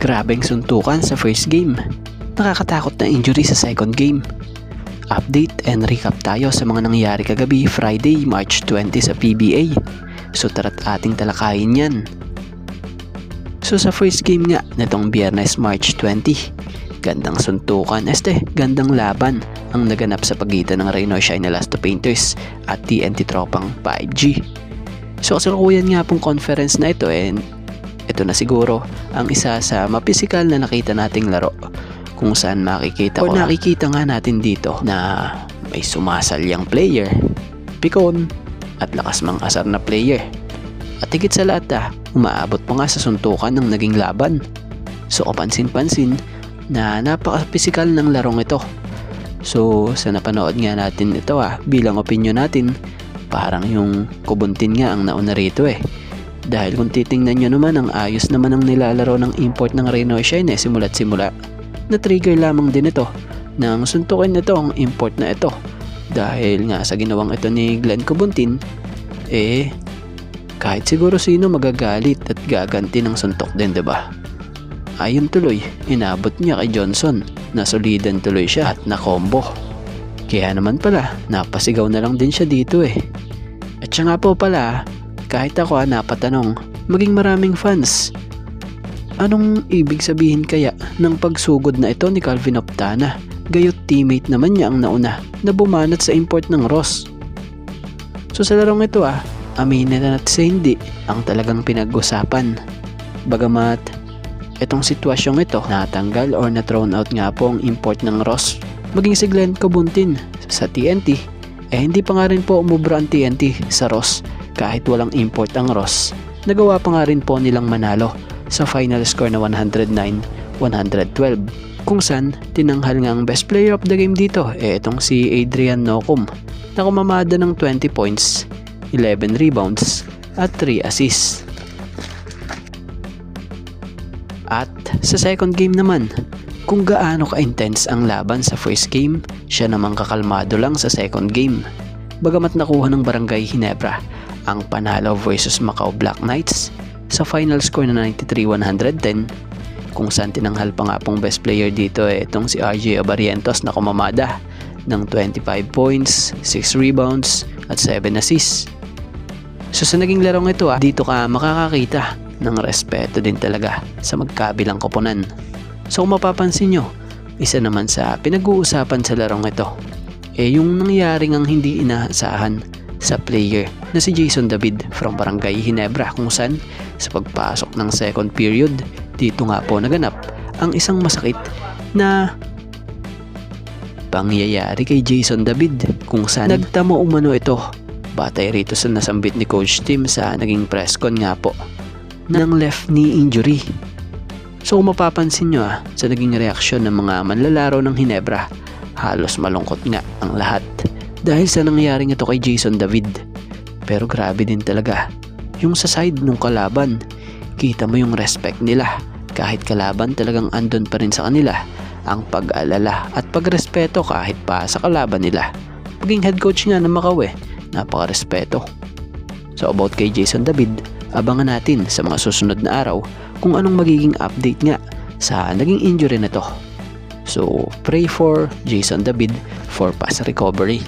Grabeng suntukan sa first game. Nakakatakot na injury sa second game. Update and recap tayo sa mga nangyari kagabi Friday, March 20 sa PBA. So tara't ating talakayin yan. So sa first game nga nitong Biyernes, March 20, gandang suntukan, gandang laban ang naganap sa pagitan ng Reynoy Shine Elasto Painters at TNT Tropang 5G. So kasalukuyan nga pong conference na ito, and ito na siguro ang isa sa mapisikal na nakita nating laro, kung saan nakikita nga natin dito na may sumasalyang player, pikon at lakas mang asar na player. At higit sa lahat umaabot pa nga sa suntukan ng naging laban. So kapansin-pansin na napaka-pisikal ng larong ito. So sa napanood nga natin ito bilang opinion natin, parang yung Kubuntin nga ang nauna rito Dahil kung titingnan nyo naman, ang ayos naman ang nilalaro ng import ng Reynoy Shine simula't simula. Na-trigger lamang din ito nang suntukin nito ang import na ito. Dahil nga sa ginawang ito ni Glenn Kubuntin, kahit siguro sino magagalit at gaganti ng suntok din, diba? Ayun tuloy, inabot niya kay Johnson. Nasolidan tuloy siya at na-combo. Kaya naman pala, napasigaw na lang din siya dito At siya nga po pala, kahit ako napatanong, maging maraming fans, anong ibig sabihin kaya ng pagsugod na ito ni Calvin Optana? Gayot teammate naman niya ang nauna na bumanat sa import ng Ross. So sa larong ito aminin na sa hindi ang talagang pinag-usapan. Bagamat itong sitwasyong ito, natanggal or na-thrown out nga po ang import ng Ross, maging si Glenn Kubuntin sa TNT, hindi pa nga rin po umubra ang TNT sa Ross. Kahit walang import ang Ross, nagawa pa nga rin po nilang manalo sa final score na 109-112, kung saan tinanghal nga ang best player of the game dito itong si Adrian Nocum na kumamada ng 20 points, 11 rebounds at 3 assists. At sa second game naman, kung gaano ka-intense ang laban sa first game, siya namang kakalmado lang sa second game. Bagamat nakuha ng Barangay Ginebra ang panalo versus Macau Black Knights sa final score na 93-110, kung saan tinanghal pa nga pong best player dito itong si RJ Abarientos na kumamada ng 25 points, 6 rebounds at 7 assists. So sa naging larong ito dito ka makakakita ng respeto din talaga sa magkabilang koponan. So kung mapapansin nyo, isa naman sa pinag-uusapan sa larong ito yung nangyaring ang hindi inaasahan sa player na si Jason David from Barangay Ginebra, kung saan sa pagpasok ng second period dito nga po naganap ang isang masakit na pangyayari kay Jason David, kung saan nagtamo umano ito batay rito sa nasambit ni Coach Tim sa naging press con nga po ng left knee injury. So kung mapapansin nyo sa naging reaksyon ng mga manlalaro ng Ginebra, halos malungkot nga ang lahat dahil sa nangyaring ito kay Jason David. Pero grabe din talaga yung sa side ng kalaban, kita mo yung respect nila. Kahit kalaban, talagang andon pa rin sa kanila ang pag-alala at pagrespeto kahit pa sa kalaban nila. Maging head coach nga ng Macau napaka-respeto. So about kay Jason David, abangan natin sa mga susunod na araw kung anong magiging update nga sa naging injury na to. So pray for Jason David for fast recovery.